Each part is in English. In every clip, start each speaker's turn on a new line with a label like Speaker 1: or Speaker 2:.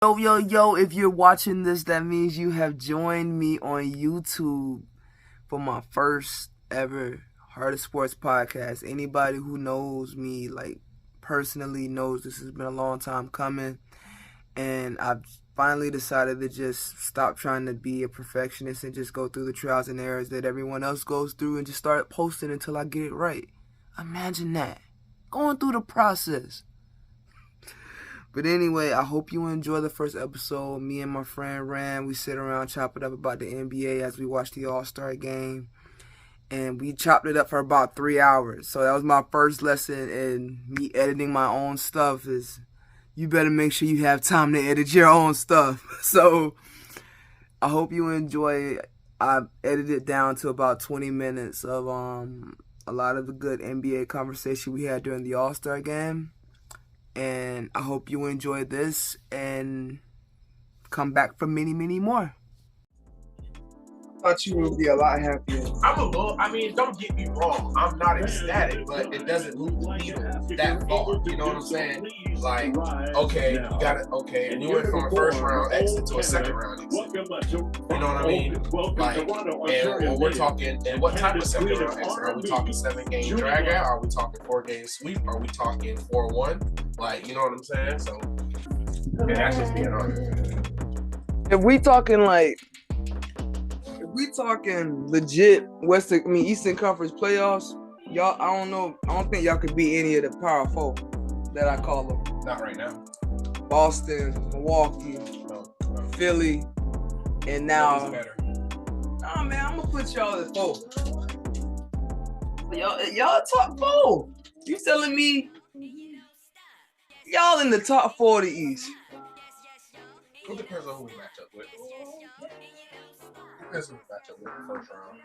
Speaker 1: Yo, if you're watching this, that means you have joined me on YouTube for my first ever Heart of Sports podcast. Anybody who knows me, like, personally knows this has been a long time coming. And I've finally decided to just stop trying to be a perfectionist and just go through the trials and errors that everyone else goes through and just start posting until I get it right. Imagine that. Going through the process. But anyway, I hope you enjoy the first episode. Me and my friend Ran, we sit around, chop it up about the NBA as we watch the All-Star game. And we chopped it up for about 3 hours. So that was my first lesson in me editing my own stuff is you better make sure you have time to edit your own stuff. So I hope you enjoy it. I edited it down to about 20 minutes of a lot of the good NBA conversation we had during the All-Star game. And I hope you enjoy this and come back for many, many more. I thought you would be a lot happier.
Speaker 2: Don't get me wrong. I'm not ecstatic, but it doesn't move the needle that far. You know what I'm saying? Like, okay, you got it. Okay, we went from a first round exit to a second round exit. You know what I mean? Like, and we're talking, and what type of second round exit? Are we talking 7-game drag out? Are we talking 4-game sweep? Are we talking 4-1? Like, you know what I'm saying? So, and that's just being honest.
Speaker 1: If we talking legit Eastern Conference playoffs, y'all, I don't think y'all could beat any of the Power Four that I call them.
Speaker 2: Not right now.
Speaker 1: Boston, Milwaukee, Philly, and now. Nah, man, I'm gonna put y'all at 4. Y'all top 4. You telling me y'all in the top 4 of the East?
Speaker 2: It depends on who we match up with. Depends who we match up with in the first round.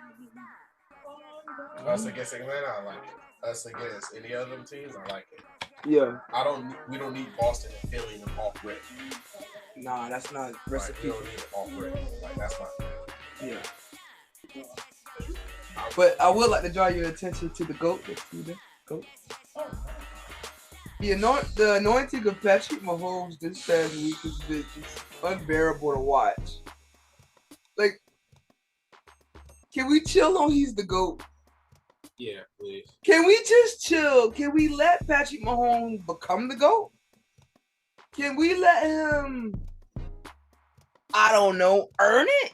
Speaker 2: Us against Atlanta, I like it. Us against any other teams, I like it.
Speaker 1: Yeah.
Speaker 2: We don't need Boston and Philly and off rip.
Speaker 1: Nah, that's not recipe.
Speaker 2: We don't need it off rip. Like, that's not.
Speaker 1: Yeah. But I would like to draw your attention to the GOAT. The anointing of Patrick Mahomes this past week has been just unbearable to watch. Like, can we chill on he's the GOAT?
Speaker 2: Yeah, please.
Speaker 1: Can we just chill? Can we let Patrick Mahomes become the GOAT? Can we let him, I don't know, earn it?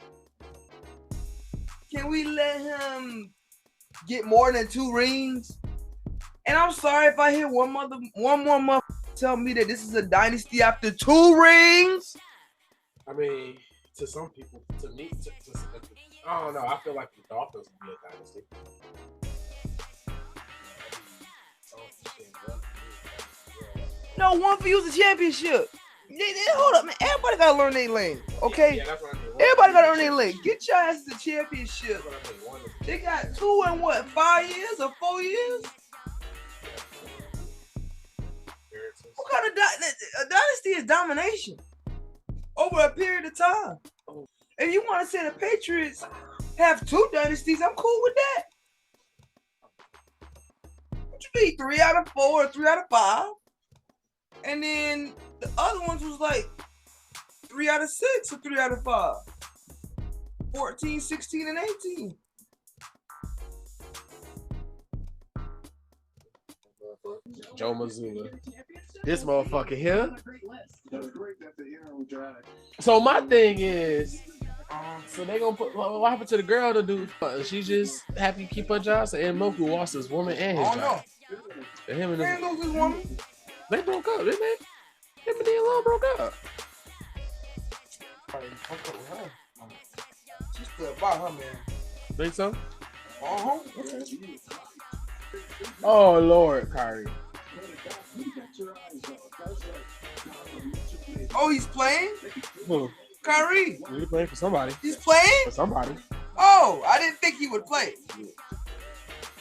Speaker 1: Can we let him get more than 2 rings? And I'm sorry if I hear one more mother tell me that this is a dynasty after 2 rings.
Speaker 2: I mean, to some people, to me, I don't know. I feel like the Dolphins would be a dynasty.
Speaker 1: No, one for you is a championship. Hold up, man. Everybody gotta learn their lane, okay?
Speaker 2: Yeah, that's what I mean.
Speaker 1: Everybody gotta earn their lane. Get your ass to the championship. They got 2 in what, 5 years or 4 years? What kind of a dynasty is domination over a period of time? If you want to say the Patriots have 2 dynasties, I'm cool with that. What you mean, 3 out of 4 or 3 out of 5? And then the other ones was like 3 out of 6 or 3 out of 5. 14, 16, and 18.
Speaker 2: Joe Mazzulla. This motherfucker here. So my thing is, so they gonna put what happened to the girl to do? She just happy to keep her job. So Moku lost his woman and his job. And him and
Speaker 1: his woman.
Speaker 2: They broke up, didn't they? Him and D'Lo broke up.
Speaker 1: She's still about her, man.
Speaker 2: Think so?
Speaker 1: Uh-huh.
Speaker 2: Oh Lord, Kyrie.
Speaker 1: Oh, he's playing?
Speaker 2: Who?
Speaker 1: Kyrie.
Speaker 2: He's playing for somebody.
Speaker 1: He's playing?
Speaker 2: For somebody.
Speaker 1: Oh, I didn't think he would play. You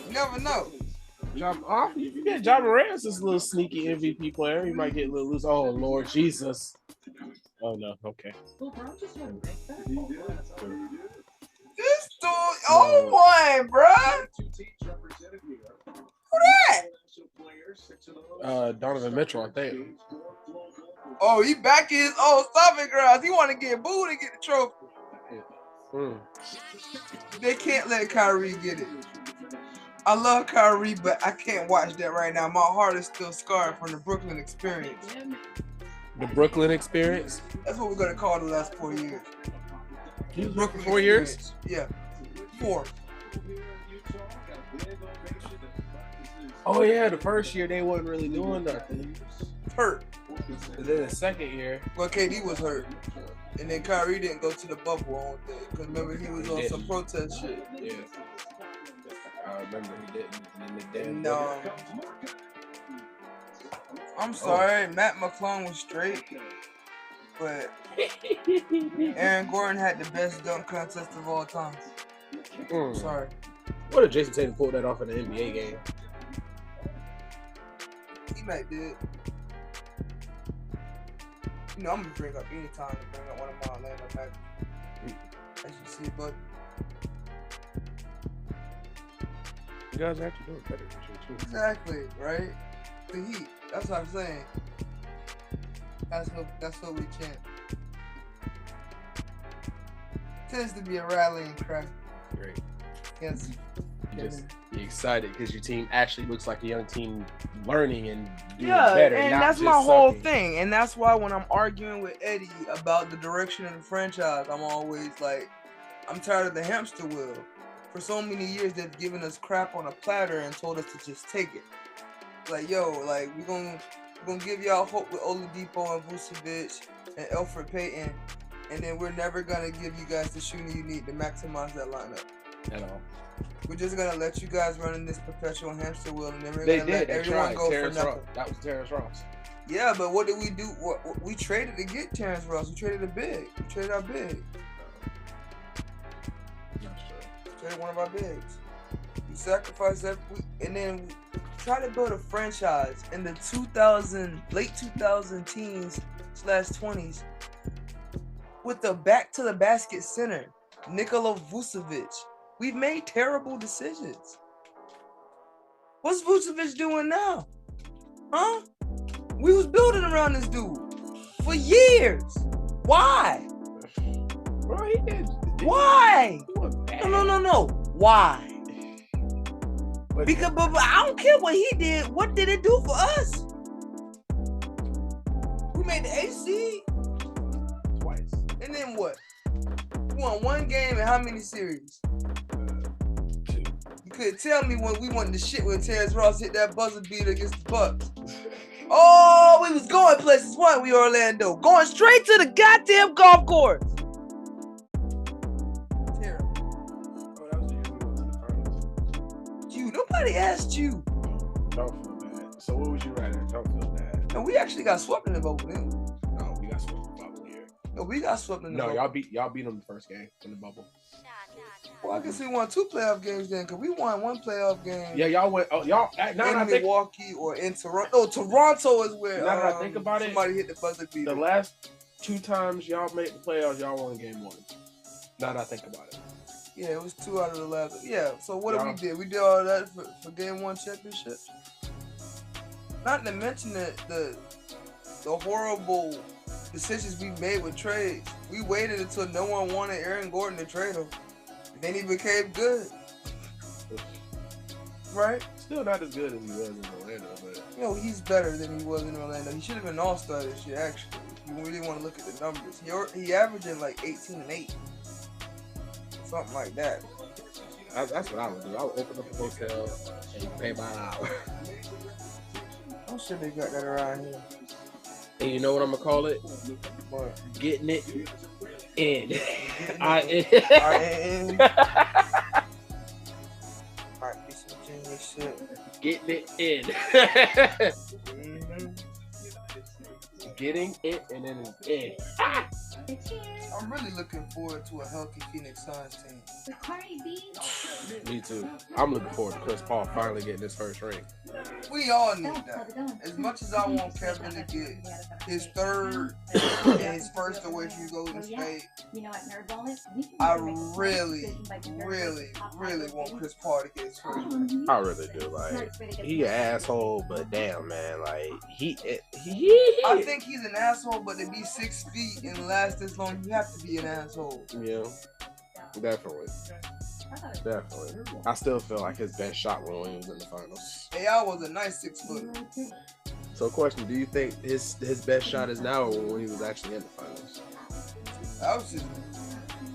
Speaker 1: never know.
Speaker 2: You get Ja Morant's this little sneaky MVP player. He might get a little loose. Oh Lord Jesus. Oh no. Okay.
Speaker 1: This dude. Oh my, bruh. Who that?
Speaker 2: Donovan Mitchell, I think.
Speaker 1: Oh, he back in his old stomping grounds. He want to get booed and get the trophy. They can't let Kyrie get it. I love Kyrie, but I can't watch that right now. My heart is still scarred from the Brooklyn experience.
Speaker 2: The Brooklyn experience?
Speaker 1: That's what we're going to call the last 4 years. The Brooklyn
Speaker 2: 4 years?
Speaker 1: Yeah. 4.
Speaker 2: Oh, yeah. The first year, they wasn't really doing nothing.
Speaker 1: Hurt.
Speaker 2: And then the second year.
Speaker 1: Well, KD was hurt. And then Kyrie didn't go to the bubble on that. Because remember, he was on some protest shit.
Speaker 2: Yeah. I remember he didn't. And then they
Speaker 1: no. I'm sorry. Matt McClung was straight. But Aaron Gordon had the best dunk contest of all time. I'm sorry.
Speaker 2: What if Jason Tatum pulled that off in the NBA game?
Speaker 1: He might did. You know, I'm going to bring up any time to bring up one of my Orlando Magic. As you see, but
Speaker 2: you guys are actually doing better than you too.
Speaker 1: Exactly, right? The Heat. That's what I'm saying. That's what we chant. Tends to be a rallying cry.
Speaker 2: Great.
Speaker 1: Yes.
Speaker 2: You're excited because your team actually looks like a young team learning and doing
Speaker 1: better.
Speaker 2: Yeah,
Speaker 1: and that's my whole thing. And that's why when I'm arguing with Eddie about the direction of the franchise, I'm always like, I'm tired of the hamster wheel. For so many years, they've given us crap on a platter and told us to just take it. Like, yo, like we're gonna give y'all hope with Oladipo and Vucevic and Elfrid Payton, and then we're never gonna give you guys the shooting you need to maximize that lineup.
Speaker 2: At all.
Speaker 1: We're just gonna let you guys run in this perpetual hamster wheel, and then we're gonna let everyone go for nothing.
Speaker 2: That was Terrence Ross.
Speaker 1: Yeah, but what did we do? We traded to get Terrence Ross. We traded a big. We traded our big.
Speaker 2: Not sure.
Speaker 1: We traded one of our bigs. We sacrificed that, and then we tried to build a franchise in the late 2000 teens/20s with the back to the basket center, Nikola Vucevic. We've made terrible decisions. What's Vucevic doing now? Huh? We was building around this dude for years. Why?
Speaker 2: Bro, he did.
Speaker 1: Why? No. Why? Because but I don't care what he did. What did it do for us? We made the AC
Speaker 2: twice.
Speaker 1: And then what? We won one game in how many series?
Speaker 2: 2.
Speaker 1: You couldn't tell me when we won the shit when Terrence Ross hit that buzzer beater against the Bucks. Oh, we was going places. What? We Orlando. Going straight to the goddamn golf course. Terrible.
Speaker 2: Oh, that was the year we went to the finals.
Speaker 1: You, nobody asked you.
Speaker 2: Don't feel bad. So what would you rather? Don't feel bad.
Speaker 1: No, we actually got swept in the bubble, didn't we?
Speaker 2: No, we got swept in the bubble here.
Speaker 1: No, we got swept in the bubble.
Speaker 2: No, y'all beat them the first game in the bubble.
Speaker 1: Well, I guess we won 2 playoff games then, because we won 1 playoff game.
Speaker 2: Yeah, y'all went. Oh, y'all.
Speaker 1: In Milwaukee or in Toronto. No, Toronto is where.
Speaker 2: Now that I think about
Speaker 1: somebody hit the buzzer beater.
Speaker 2: The last 2 times y'all made the playoffs, y'all won game 1. Now that I think about it.
Speaker 1: Yeah, it was 2 out of the last. Yeah. So what did we do? We did all that for game 1 championship. Not to mention the horrible decisions we made with trades. We waited until no one wanted Aaron Gordon to trade him. Then he became good. Right?
Speaker 2: Still not as good as he was in Orlando, but
Speaker 1: you know, he's better than he was in Orlando. He should have been all-star this year, actually. If you really want to look at the numbers. He averaging like 18 and 8. Something like that.
Speaker 2: That's what I would do. I would open up a hotel and pay by an hour.
Speaker 1: I'm sure they got that around here.
Speaker 2: And you know what I'm gonna call it?
Speaker 1: What?
Speaker 2: Getting it in.
Speaker 1: I-N. Might be some genius shit.
Speaker 2: Getting it in.
Speaker 1: Mm-hmm.
Speaker 2: Getting it and then it's in.
Speaker 1: I'm really looking forward to a healthy Phoenix Suns team.
Speaker 3: Me too. I'm looking forward to Chris Paul finally getting his first ring.
Speaker 1: We all need that. As much as I want Kevin to get his third and his first away from Golden State, I really, really, really want Chris Paul to get his first ring.
Speaker 3: I really do. Like, he an asshole, but damn, man, like he.
Speaker 1: I think he's an asshole, but to be 6 feet and last this long, you have to be an asshole.
Speaker 3: Yeah, definitely. I still feel like his best shot when he was in the finals.
Speaker 1: AI was a nice 6 foot.
Speaker 3: So, question: do you think his best shot is now or when he was actually in the finals?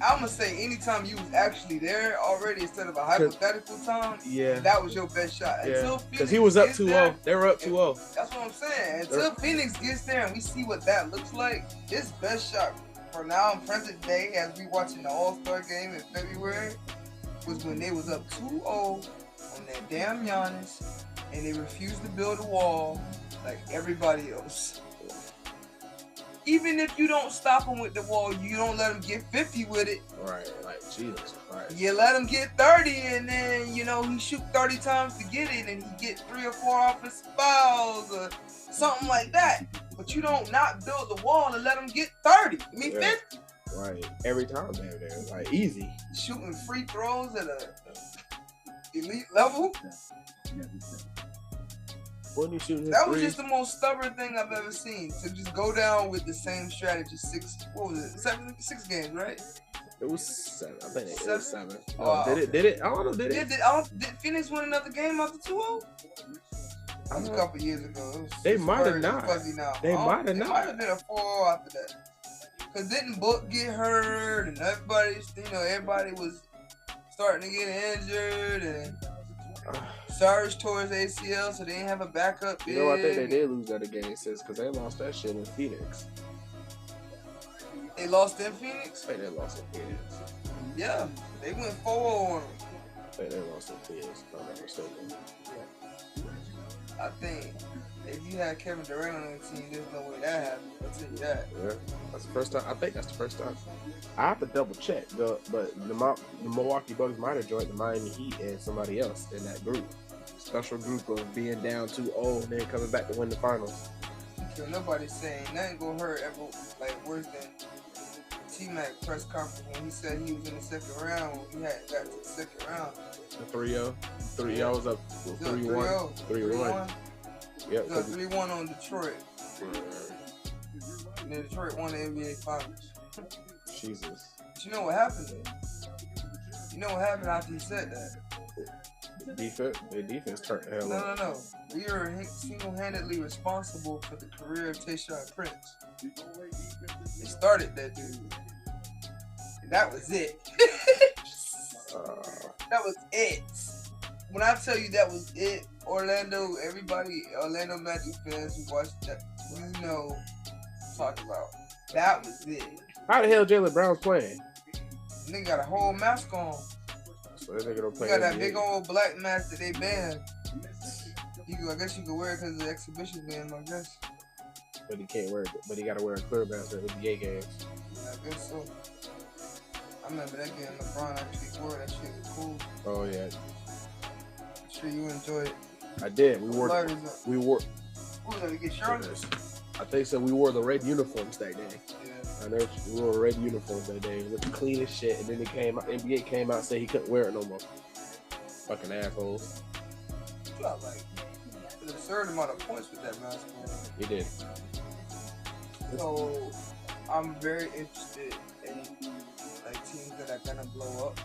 Speaker 1: I'm gonna say anytime you was actually there already instead of a hypothetical time,
Speaker 3: yeah,
Speaker 1: that was your best shot.
Speaker 3: Yeah, because he was up 2-0. They were up 2-0.
Speaker 1: That's what I'm saying. Until Phoenix gets there and we see what that looks like, his best shot for now in present day, as we watching the All-Star game in February, was when they was up 2-0 on that damn Giannis, and they refused to build a wall like everybody else. Even if you don't stop him with the wall, you don't let him get 50 with it.
Speaker 3: Right, like Jesus Christ.
Speaker 1: You let him get 30, and then, you know, he shoot 30 times to get it, and he get 3 or 4 offensive fouls or something like that. But you don't not build the wall and let him get 30. I mean, 50.
Speaker 3: Right, every time they're there, like easy.
Speaker 1: Shooting free throws at a elite level. That was just the most stubborn thing I've ever seen. To just go down with the same strategy. 6 games, right?
Speaker 3: It was 7. I think it was 7. Did it? I don't know. Did it?
Speaker 1: Did Phoenix win another game after 2-0? That was a couple years ago.
Speaker 3: They might have not. They might have not. It
Speaker 1: might have been a 4-0 after that. Because didn't Book get hurt and everybody was starting to get injured and Sarge tore his ACL, so they didn't have a backup.
Speaker 3: You know, I think they did lose that again, sis, because they lost that shit in Phoenix.
Speaker 1: They lost in Phoenix?
Speaker 3: I think they lost in Phoenix.
Speaker 1: Yeah, they went 4-0 on them.
Speaker 3: I think they lost in Phoenix, if I'm not mistaken.
Speaker 1: I think if you had Kevin Durant on the team, there's no way that happened. I'll tell you that.
Speaker 3: Yeah, that's the first time. I think that's the first time. I have to double check, but the Milwaukee Bucks might have joined the Miami Heat and somebody else in that group. Special group of being down 2-0 and then coming back to win the finals.
Speaker 1: So nobody's saying nothing gonna hurt ever like worse than T-Mac press conference when he said he was in the second round when we had got to the second round.
Speaker 3: The 3-0. 3-0 was up 3-1. 3-1. Yep.
Speaker 1: 3-1 on Detroit. And then Detroit won the NBA Finals.
Speaker 3: Jesus.
Speaker 1: But you know what happened then? You know what happened after he said that?
Speaker 3: The defense turned the hell up.
Speaker 1: No. We are single-handedly responsible for the career of Tayshaun Prince. They started that dude. And that was it. That was it. When I tell you that was it, Orlando Magic fans who watched that, you know, talk about. That was it.
Speaker 3: How the hell Jaylen Brown's playing?
Speaker 1: Nigga got a whole mask on.
Speaker 3: So that nigga don't play.
Speaker 1: He got that big old black mask that they banned. I guess you could wear it because of the exhibition game, I guess.
Speaker 3: But he can't wear it. But he got to wear a clear mask at NBA games.
Speaker 1: Yeah, I guess so. I remember that game. LeBron actually wore that shit. Was cool.
Speaker 3: Oh yeah.
Speaker 1: I'm sure you enjoyed it.
Speaker 3: I did. We wore.
Speaker 1: Who was that to get Charlotte?
Speaker 3: I think so. We wore the red uniforms that day.
Speaker 1: Yeah.
Speaker 3: I know we wore red uniforms that day. It looked clean as shit. And then it came out. NBA came out and said he couldn't wear it no more. Fucking assholes.
Speaker 1: You got like an absurd amount of points with that mask on.
Speaker 3: He did.
Speaker 1: So I'm very interested in like teams that are gonna blow up.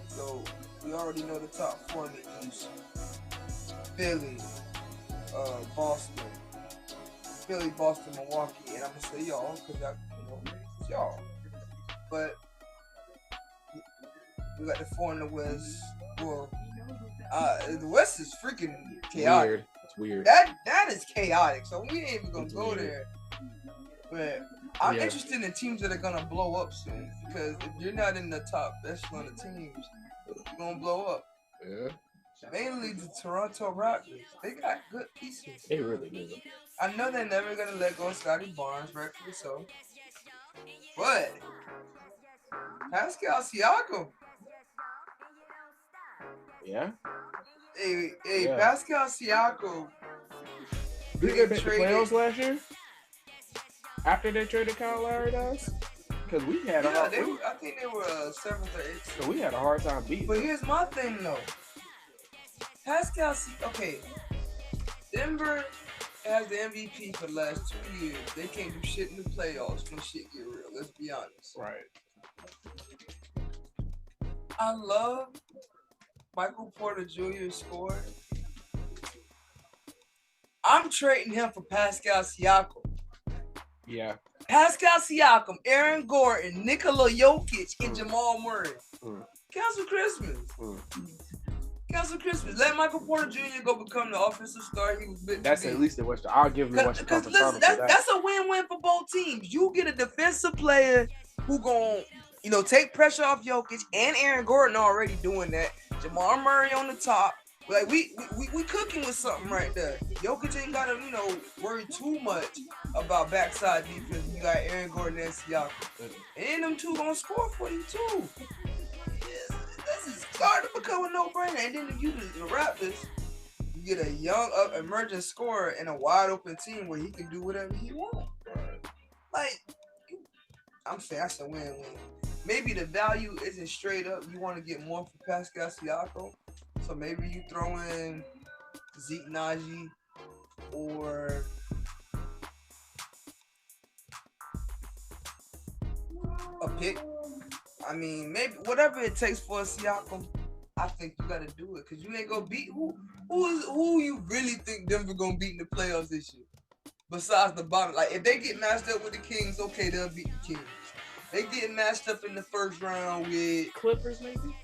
Speaker 1: So we already know the top 4 in the East: Philly, Boston, Milwaukee, and I'm gonna say y'all because it's y'all. But we got the 4 in the West. Well, the West is freaking chaotic.
Speaker 3: Weird. It's weird.
Speaker 1: That is chaotic. So we ain't even gonna go there. But I'm interested in teams that are gonna blow up soon because if you're not in the top echelon of teams, you're gonna blow up.
Speaker 3: Yeah.
Speaker 1: Mainly the Toronto Raptors. They got good pieces.
Speaker 3: They really do.
Speaker 1: I know they're never gonna let go of Scotty Barnes, rightfully so. But Pascal Siakam.
Speaker 3: Yeah.
Speaker 1: Hey,
Speaker 3: Yeah.
Speaker 1: Pascal Siakam.
Speaker 3: Did they make the playoffs last year? After they traded Kyle Lowry to us? Because we had
Speaker 1: I think they were 7th or 8th.
Speaker 3: So we had a hard time beating
Speaker 1: But
Speaker 3: them.
Speaker 1: here's my thing, though. Denver has the MVP for the last 2 years. They can't do shit in the playoffs when shit get real. Let's be honest.
Speaker 3: Right.
Speaker 1: I love Michael Porter Jr. scoring. I'm trading him for Pascal Siakam.
Speaker 3: Yeah.
Speaker 1: Pascal Siakam, Aaron Gordon, Nikola Jokic, and Jamal Murray. Cancel Christmas. Cancel Christmas. Let Michael Porter Jr. go become the offensive star he was meant to be.
Speaker 3: That's at least the Western. I'll give him the Western Conference Finals.
Speaker 1: That's a win-win for both teams. You get a defensive player who gon' take pressure off Jokic, and Aaron Gordon already doing that. Jamal Murray on the top. Like we cooking with something right there. Jokic ain't gotta worry too much about backside defense. You got Aaron Gordon and Siakam, and them two gonna score for you too. This is starting to become a no-brainer. And then if you the Raptors, you get a young emerging scorer and a wide open team where he can do whatever he wants. Like I'm saying, that's a win-win. Maybe the value isn't straight up. You want to get more for Pascal Siakam. So maybe you throw in Zeke Naji or a pick. I mean, maybe whatever it takes for a Siakam, I think you gotta do it because you ain't gonna beat who you really think Denver gonna beat in the playoffs this year. Besides the bottom, like if they get matched up with the Kings, okay, they'll beat the Kings. They get matched up in the first round with
Speaker 3: Clippers, maybe.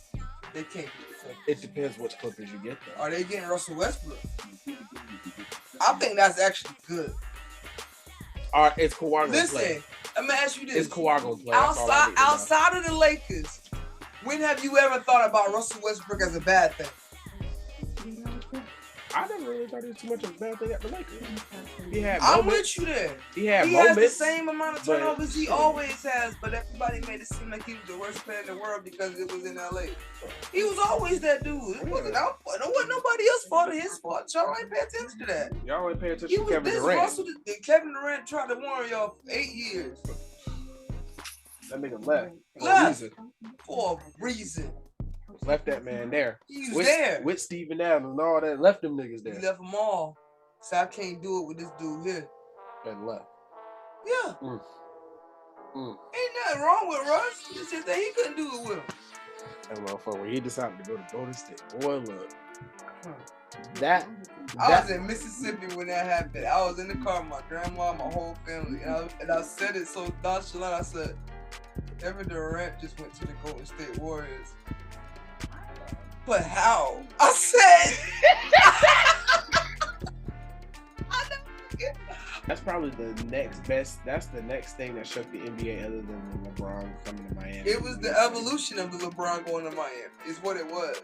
Speaker 1: They can't beat the Clippers.
Speaker 3: It depends which Clippers you get, though.
Speaker 1: Are they getting Russell Westbrook? I think that's actually good.
Speaker 3: All right, it's Kawhi gonna play.
Speaker 1: Listen, I'm gonna ask you this:
Speaker 3: It's Kawhi gonna play.
Speaker 1: Outside of the Lakers, when have you ever thought about Russell Westbrook as a bad thing?
Speaker 3: I never really thought it was too much of a bad thing at the Lakers. He had
Speaker 1: I'm
Speaker 3: moments.
Speaker 1: with you there.
Speaker 3: He had
Speaker 1: he
Speaker 3: moments.
Speaker 1: has the same amount of turnovers he always has, but everybody made it seem like he was the worst player in the world because it was in LA. He was always that dude. It wasn't nobody else's fault or his fault. Y'all ain't pay attention to that.
Speaker 3: Y'all ain't pay attention to Kevin Durant.
Speaker 1: Kevin Durant tried to warn y'all for 8 years.
Speaker 3: That nigga left.
Speaker 1: For a reason.
Speaker 3: Left that man there.
Speaker 1: He was there.
Speaker 3: With Steven Adams and all that. Left them niggas there.
Speaker 1: He left them all. So I can't do it with this dude here.
Speaker 3: And left.
Speaker 1: Yeah. Ain't nothing wrong with Russ. It's just that he couldn't do it with him.
Speaker 3: That motherfucker, when he decided to go to Golden State. Boy, look.
Speaker 1: I was in Mississippi when that happened. I was in the car with my grandma, my whole family. And I said it so nonchalant. I said, Kevin Durant just went to the Golden State Warriors. But how? I said.
Speaker 3: That's probably the next best. That's the next thing that shook the NBA other than LeBron coming to Miami.
Speaker 1: It was the evolution of the LeBron going to Miami. Is what it was.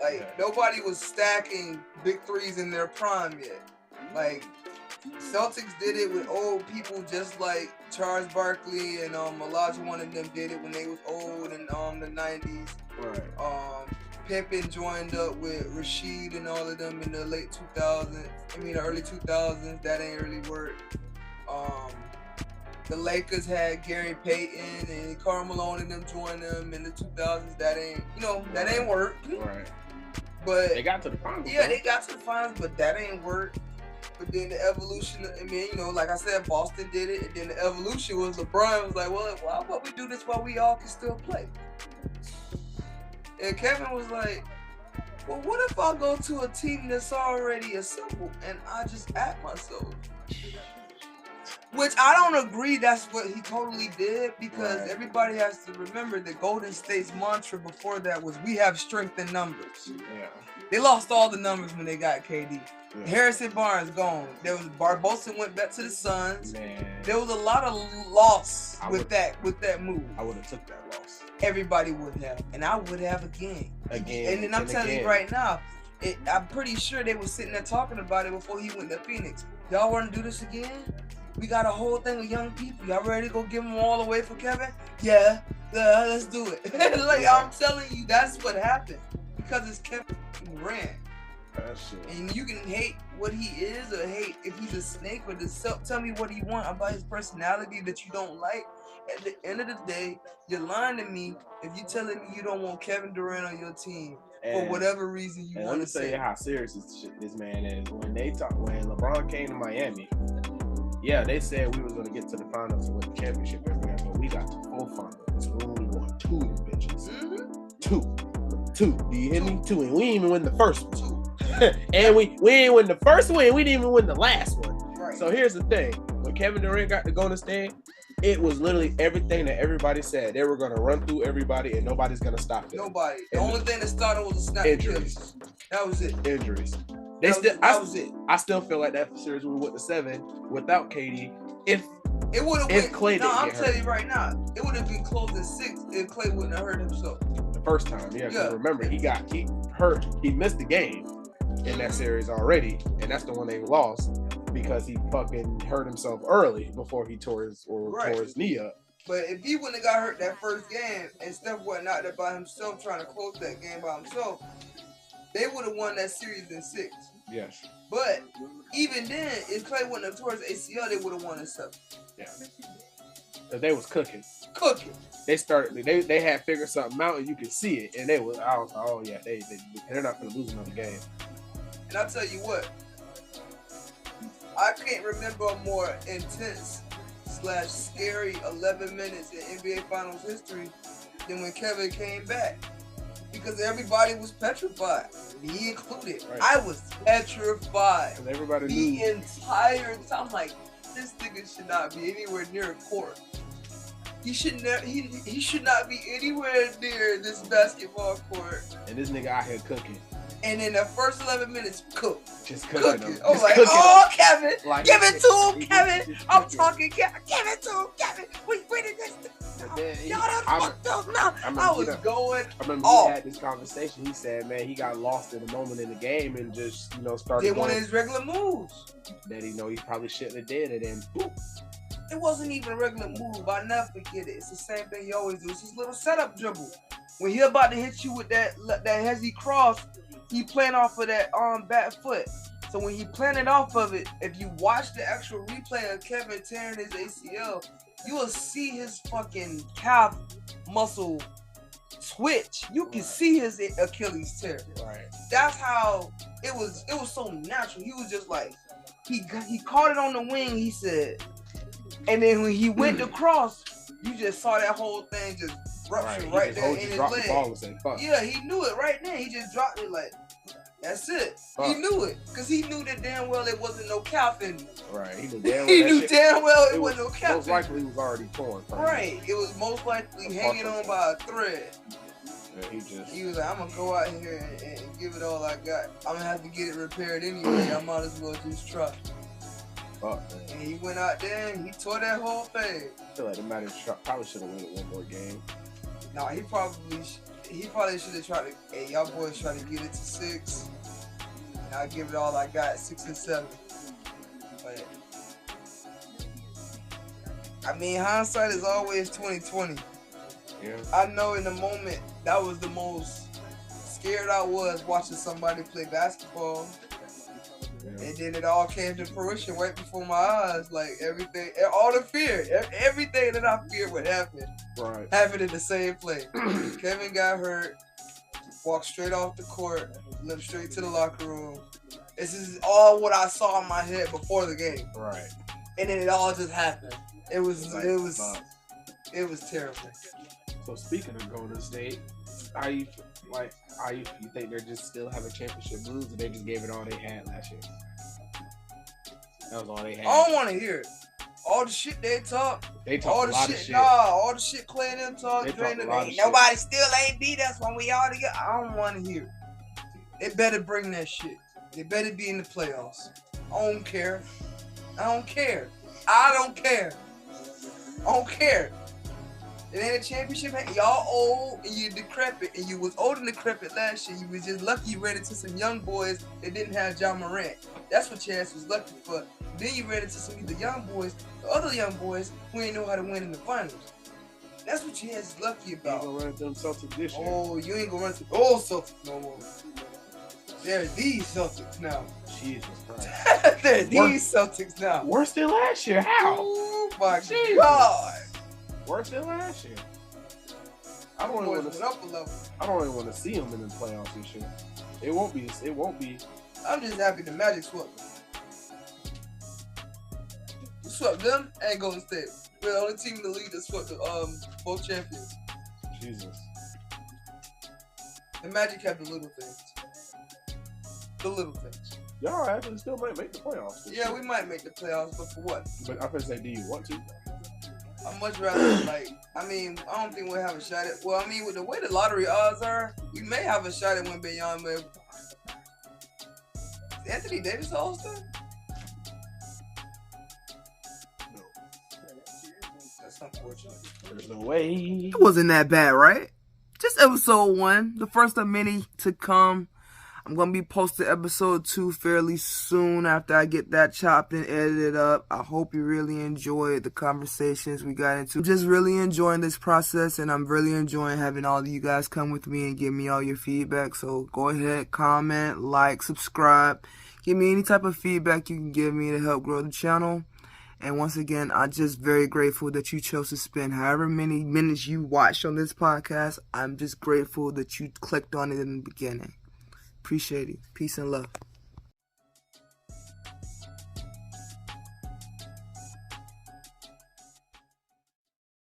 Speaker 1: Like nobody was stacking big threes in their prime yet. Like Celtics did it with old people just like Charles Barkley and Elijah. One of them did it when they was old in the 90s.
Speaker 3: Right.
Speaker 1: Pippen joined up with Rashid and all of them in the late 2000s. The early 2000s. That ain't really worked. The Lakers had Gary Payton and Karl Malone and them join them in the 2000s. That ain't worked.
Speaker 3: Right.
Speaker 1: But
Speaker 3: they got to the finals.
Speaker 1: Yeah, they got to the finals, but that ain't worked. But then the evolution, like I said, Boston did it. And then the evolution was LeBron was like, well, why would we do this while we all can still play? And Kevin was like, well, what if I go to a team that's already assembled and I just act myself? Which I don't agree that's what he totally did because everybody has to remember that Golden State's mantra before that was we have strength in numbers.
Speaker 3: Yeah.
Speaker 1: They lost all the numbers when they got KD. Yeah. Harrison Barnes gone. There was Barbosa went back to the Suns.
Speaker 3: Man.
Speaker 1: There was a lot of loss with that move.
Speaker 3: I would have took that loss.
Speaker 1: Everybody would have, and I would have again. And then I'm telling you right now, I'm pretty sure they were sitting there talking about it before he went to Phoenix. Y'all want to do this again? We got a whole thing of young people. Y'all ready to go give them all away for Kevin? Yeah, let's do it. Like, I'm telling you, that's what happened. Because it's Kevin Ran. And you can hate what he is or hate if he's a snake or just tell me what he want about his personality that you don't like. At the end of the day, you're lying to me if you're telling me you don't want Kevin Durant on your team for whatever reason you want to say.
Speaker 3: Let me tell you how serious this man is. When LeBron came to Miami, yeah, they said we was going to get to the finals and win the championship every year, but we got to 4 finals. We only won 2 of them bitches. Mm-hmm. 2. Do you hear me? 2. And we didn't even win the first one. And we didn't win the first one, and we didn't even win the last one. Right. So here's the thing. When Kevin Durant got to Golden State, it was literally everything that everybody said. They were going to run through everybody, and nobody's going to stop it.
Speaker 1: Nobody. The only thing that started was a snap.
Speaker 3: Injuries.
Speaker 1: That was it.
Speaker 3: Injuries.
Speaker 1: That was it.
Speaker 3: I still feel like that series we went to 7 without KD. If Clay didn't
Speaker 1: I'm
Speaker 3: get
Speaker 1: telling
Speaker 3: hurt.
Speaker 1: you right now, it would have been close to 6 if Clay wouldn't have hurt himself.
Speaker 3: The first time, yeah. Remember, he hurt. He missed the game in that series already, and that's the one they lost because he fucking hurt himself early before he tore his knee up.
Speaker 1: But if he wouldn't have got hurt that first game and Steph wasn't out there by himself trying to close that game by himself, they would have won that series in 6.
Speaker 3: Yes.
Speaker 1: But even then, if Clay wouldn't have tore his ACL, they would have won in 7.
Speaker 3: Yeah. Because they was cooking. They had figured something out, and you could see it. And I was like, oh yeah, they're not gonna lose another game.
Speaker 1: And I'll tell you what, I can't remember a more intense / scary 11 minutes in NBA Finals history than when Kevin came back. Because everybody was petrified, me included. Right. I was petrified.
Speaker 3: Because everybody
Speaker 1: the
Speaker 3: knew.
Speaker 1: entire time. I'm like, this nigga should not be anywhere near a court. He should not be anywhere near this basketball court.
Speaker 3: And this nigga out here cooking.
Speaker 1: And in the first 11 minutes,
Speaker 3: just cooking.
Speaker 1: I was like, oh, Kevin, like, give it to him, Kevin. I'm talking, Kevin. Give it to him, Kevin. We winning this. Y'all done fucked up now. I was going
Speaker 3: I remember we had this conversation. He said, man, he got lost in the moment in the game and just, started
Speaker 1: did one of his regular moves.
Speaker 3: That he probably shouldn't have did it, and boop.
Speaker 1: It wasn't even a regular move. I never forget it. It's the same thing he always do. It's his little setup dribble. When he about to hit you with that hezzy cross, he playing off of that back foot. So when he planted off of it, if you watch the actual replay of Kevin tearing his ACL, you will see his fucking calf muscle twitch. You can see his Achilles tear.
Speaker 3: Right.
Speaker 1: That's how it was. It was so natural. He was just like, he caught it on the wing, he said. And then when he went to cross, you just saw that whole thing just rupture right there in his leg. Yeah, he knew it right then. He just dropped it like, that's it. He knew it. Because he knew that damn well it wasn't no calf in it.
Speaker 3: Right. He
Speaker 1: knew damn well it wasn't no calf in it.
Speaker 3: Most likely it was already torn.
Speaker 1: Right. It was most likely hanging on by a thread.
Speaker 3: Yeah,
Speaker 1: he was like, I'm going to go out here and give it all I got. I'm going to have to get it repaired anyway. I might as well just try. And he went out there and he tore that whole thing.
Speaker 3: I feel like the matter probably should have won one more game.
Speaker 1: No, he probably should have tried to. Hey, y'all boys try to get it to 6. And I'll give it all I got, 6 and 7. But I mean, hindsight is always 20/20.
Speaker 3: Yeah.
Speaker 1: I know in the moment that was the most scared I was watching somebody play basketball. Yeah. And then it all came to fruition right before my eyes. Like everything, all the fear, everything that I feared would happen.
Speaker 3: Right.
Speaker 1: Happened in the same play. Kevin got hurt, walked straight off the court, limped straight to the locker room. This is all what I saw in my head before the game.
Speaker 3: Right.
Speaker 1: And then it all just happened. It was terrible.
Speaker 3: So speaking of Golden State, how you think they're just still having championship blues, or they just gave it all they had last year? That was all they had.
Speaker 1: I don't want to hear it. All the shit they talk.
Speaker 3: They talk
Speaker 1: all
Speaker 3: a
Speaker 1: the
Speaker 3: lot
Speaker 1: shit,
Speaker 3: of shit.
Speaker 1: all the shit Clay and them talk.
Speaker 3: They talk a lot of shit.
Speaker 1: Nobody still ain't beat us when we all together. I don't want to hear it. They better bring that shit. They better be in the playoffs. I don't care. I don't care. It ain't a championship. Y'all old and you decrepit, and you was old and decrepit last year. You was just lucky you ran into some young boys that didn't have John Morant. That's what your ass was lucky for. Then you ran into some of the young boys, the other young boys who ain't know how to win in the finals. That's what you is lucky about.
Speaker 3: You ain't gonna run into them Celtics this year.
Speaker 1: Oh, you ain't gonna run into those Celtics no more. They're these Celtics now.
Speaker 3: Jesus Christ.
Speaker 1: They're these Celtics now.
Speaker 3: Worse than last year. How?
Speaker 1: Oh my
Speaker 3: Jesus.
Speaker 1: God.
Speaker 3: Worse than last year.
Speaker 1: I don't really want
Speaker 3: to see them in the playoffs this year. It won't be.
Speaker 1: I'm just happy the Magic swept them. You swept them and Golden State. We're the only team in the league that swept both champions.
Speaker 3: Jesus.
Speaker 1: The Magic have the little things. The little things.
Speaker 3: Y'all actually still might make the playoffs.
Speaker 1: Yeah, we might make the playoffs, but for what?
Speaker 3: But I'm gonna say, do you want to?
Speaker 1: I'd much rather, I don't think we'll have a shot at, with the way the lottery odds are, we may have a shot at winning beyond, but is Anthony Davis the All-Star?
Speaker 3: No.
Speaker 1: That's unfortunate.
Speaker 3: There's no way.
Speaker 1: It wasn't that bad, right? Just episode 1, the first of many to come. I'm going to be posting episode 2 fairly soon after I get that chopped and edited up. I hope you really enjoyed the conversations we got into. I'm just really enjoying this process, and I'm really enjoying having all of you guys come with me and give me all your feedback. So go ahead, comment, like, subscribe. Give me any type of feedback you can give me to help grow the channel. And once again, I'm just very grateful that you chose to spend however many minutes you watched on this podcast. I'm just grateful that you clicked on it in the beginning. Appreciate it. Peace and love.